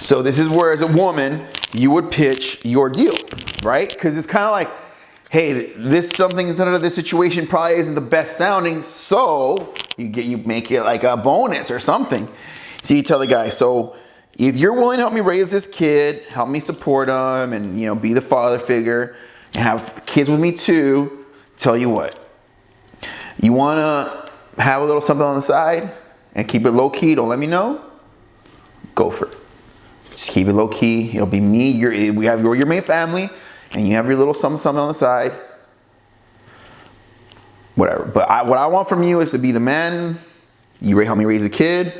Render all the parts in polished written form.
So this is where, as a woman, you would pitch your deal, right? Because it's kind of like, hey, this situation probably isn't the best sounding, so you make it like a bonus or something. So you tell the guy, so if you're willing to help me raise this kid, help me support him, and be the father figure, and have kids with me too, tell you what, you want to have a little something on the side and keep it low key, don't let me know, go for it. Just keep it low key. It'll be me, we have your main family, and you have your little something on the side. Whatever. But what I want from you is to be the man. You help me raise a kid.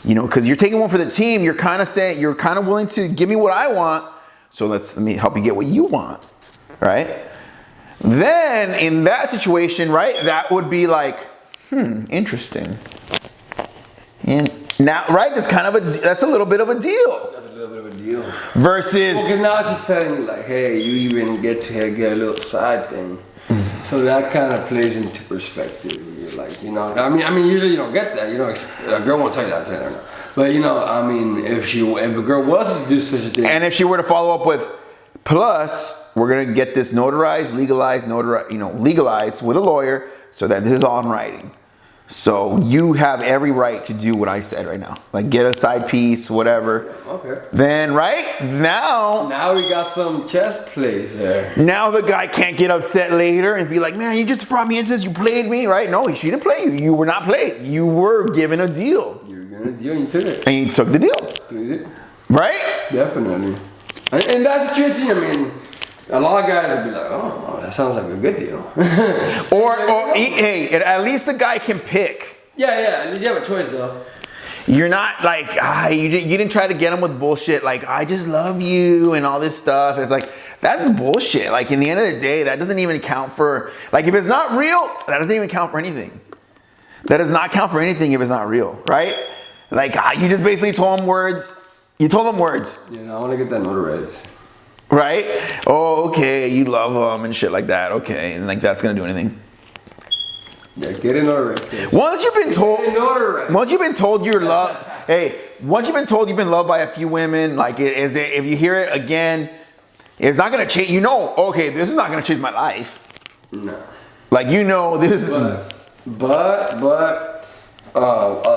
Because you're taking one for the team. You're kind of saying, you're kind of willing to give me what I want. So let me help you get what you want. Right? Then in that situation, right, that would be like, interesting. And now, right, that's a little bit of a deal. That's a little bit of a deal. Versus, because now she's telling you like, hey, you even get to get a little side thing. So that kind of plays into perspective. You're like, I mean, usually you don't get that. A girl won't tell you that. But I mean, if a girl was to do such a thing, and if she were to follow up with, plus, we're gonna get this notarized, legalized with a lawyer, so that this is all in writing. So you have every right to do what I said right now. Like get a side piece, whatever. Okay. Then now we got some chess plays there. Now the guy can't get upset later and be like, man, you just brought me in since you played me, right? No, she didn't play you. You were not played. You were given a deal. You were given a deal and you took it. And you took the deal. You did. Right? Definitely. And in that situation, I mean, a lot of guys would be like, oh, that sounds like a good deal. Hey, at least the guy can pick. Yeah, you have a choice though. You're not like, you didn't try to get him with bullshit like, I just love you and all this stuff. It's like, that's bullshit. Like, in the end of the day, that doesn't even count for, like, if it's not real, that doesn't even count for anything. That does not count for anything if it's not real, right? Like, you just basically told him words. You told him words. Yeah, I want to get that notarized. Right? Oh, okay, you love them and shit like that. Okay, and like that's gonna do anything. Yeah, get it notarized. Once you've been told you're loved, once you've been told you've been loved by a few women, like if you hear it again, it's not gonna change. Okay, this is not gonna change my life. No. Like this. But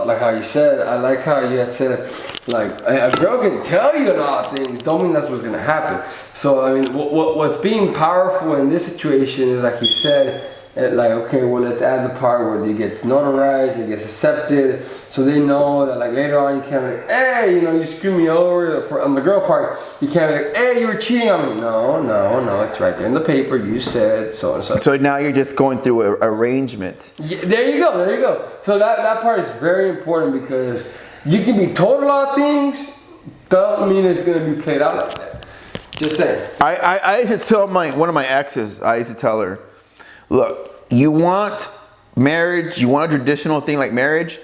like how you said, I like how you had said, like, a girl can tell you a lot of things, don't mean that's what's gonna happen. So I mean, what's being powerful in this situation is, like you said, like, okay, well, let's add the part where it gets notarized, it gets accepted, so they know that, like, later on you can't be like, hey, you screwed me over. On the girl part, you can't be like, hey, you were cheating on me. No, it's right there in the paper, you said so and so. So now you're just going through an arrangement. Yeah, there you go. So that part is very important, because you can be told a lot of things, don't mean it's going to be played out like that. Just saying. I used to tell one of my exes, I used to tell her, look, you want marriage, you want a traditional thing like marriage,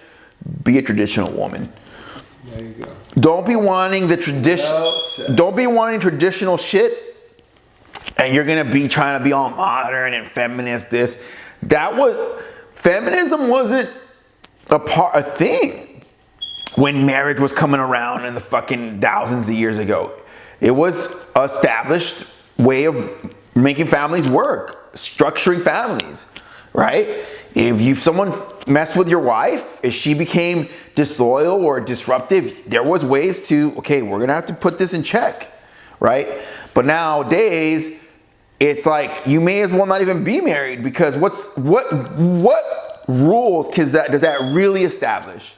be a traditional woman. There you go. Don't be wanting traditional shit, and you're gonna be trying to be all modern and feminist. Feminism wasn't a thing when marriage was coming around in the fucking thousands of years ago. It was an established way of making families work, structuring families, right? If someone messed with your wife, if she became disloyal or disruptive, there was ways to, okay, we're gonna have to put this in check, right? But nowadays, it's like you may as well not even be married, because what rules does that really establish?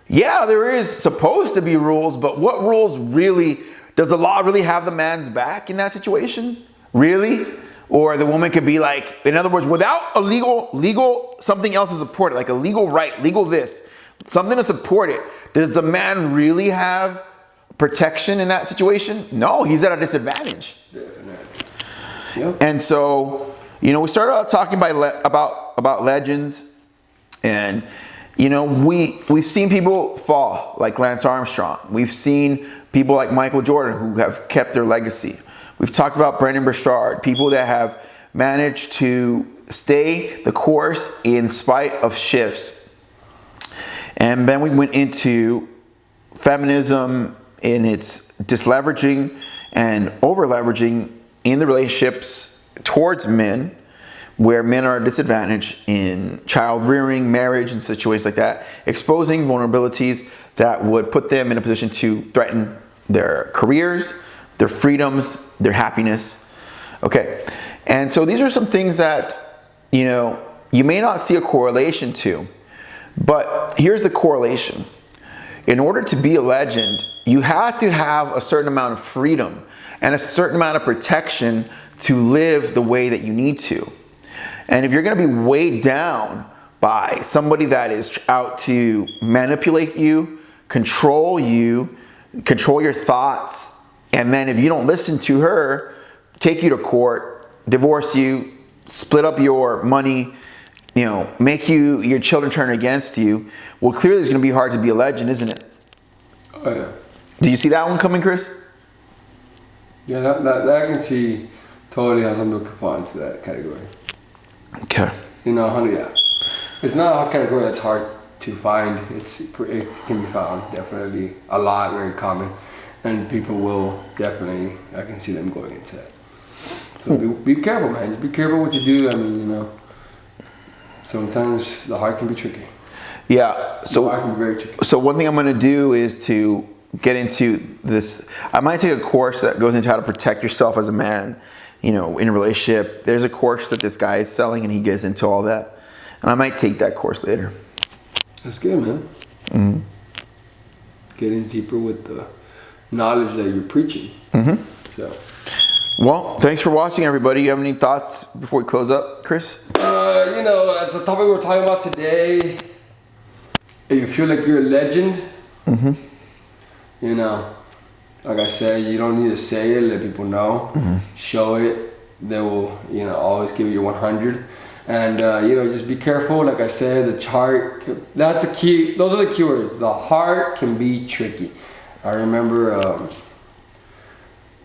Yeah, there is supposed to be rules, but what rules really, does the law really have the man's back in that situation? Really? Or the woman could be like, in other words, without a legal, something else to support it, like a legal right, legal this, something to support it, does the man really have protection in that situation? No, he's at a disadvantage. Definitely. Yep. And so, we started out talking about legends, and we've seen people fall like Lance Armstrong. We've seen people like Michael Jordan who have kept their legacy. We've talked about Brendan Burchard, people that have managed to stay the course in spite of shifts. And then we went into feminism in its disleveraging and over leveraging in the relationships towards men, where men are disadvantaged in child rearing, marriage, and situations like that, exposing vulnerabilities that would put them in a position to threaten their careers, their freedoms, their happiness. Okay, and so these are some things that, you know, you may not see a correlation to, but here's the correlation. In order to be a legend, you have to have a certain amount of freedom and a certain amount of protection to live the way that you need to. And if you're going to be weighed down by somebody that is out to manipulate you, control your thoughts, and then if you don't listen to her, take you to court, divorce you, split up your money, you know, make your children turn against you, well, clearly it's going to be hard to be a legend, isn't it? Oh, yeah. Do you see that one coming, Chris? Yeah, that I can see totally how somebody could fall into that category. Okay. You know, 100, yeah. It's not a category that's hard to find. It can be found, definitely. A lot, very common. And people will definitely, I can see them going into that. So be careful, man. Just be careful what you do. I mean, you know, sometimes the heart can be tricky. Yeah. So the heart can be very tricky. So one thing I'm going to do is to get into this. I might take a course that goes into how to protect yourself as a man, you know, in a relationship. There's a course that this guy is selling, and he gets into all that. And I might take that course later. That's good, man. Mm-hmm. Getting deeper with the knowledge that you're preaching. Mm-hmm. So. Well, thanks for watching, everybody. You have any thoughts before we close up, Chris? You know, as the topic we're talking about today, if you feel like you're a legend, mm-hmm. you know, like I said, you don't need to say it, let people know. Mm-hmm. Show it. They will, you know, always give you your 100. And, you know, just be careful. Like I said, the chart, that's the key. Those are the keywords. The heart can be tricky. I remember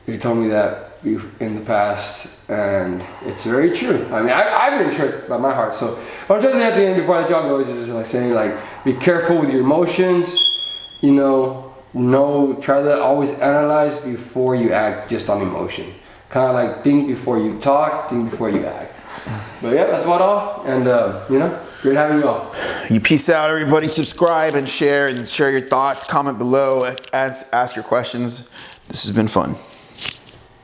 you told me that in the past, and it's very true. I mean, I've been tricked by my heart. So what I'm trying to say at the end before I let y'all go is just like saying, like, be careful with your emotions. You know, try to always analyze before you act just on emotion. Kind of like think before you talk, think before you act. But yeah, that's about all. And you know, great having you all. You peace out, everybody. Subscribe and share your thoughts. Comment below. Ask your questions. This has been fun.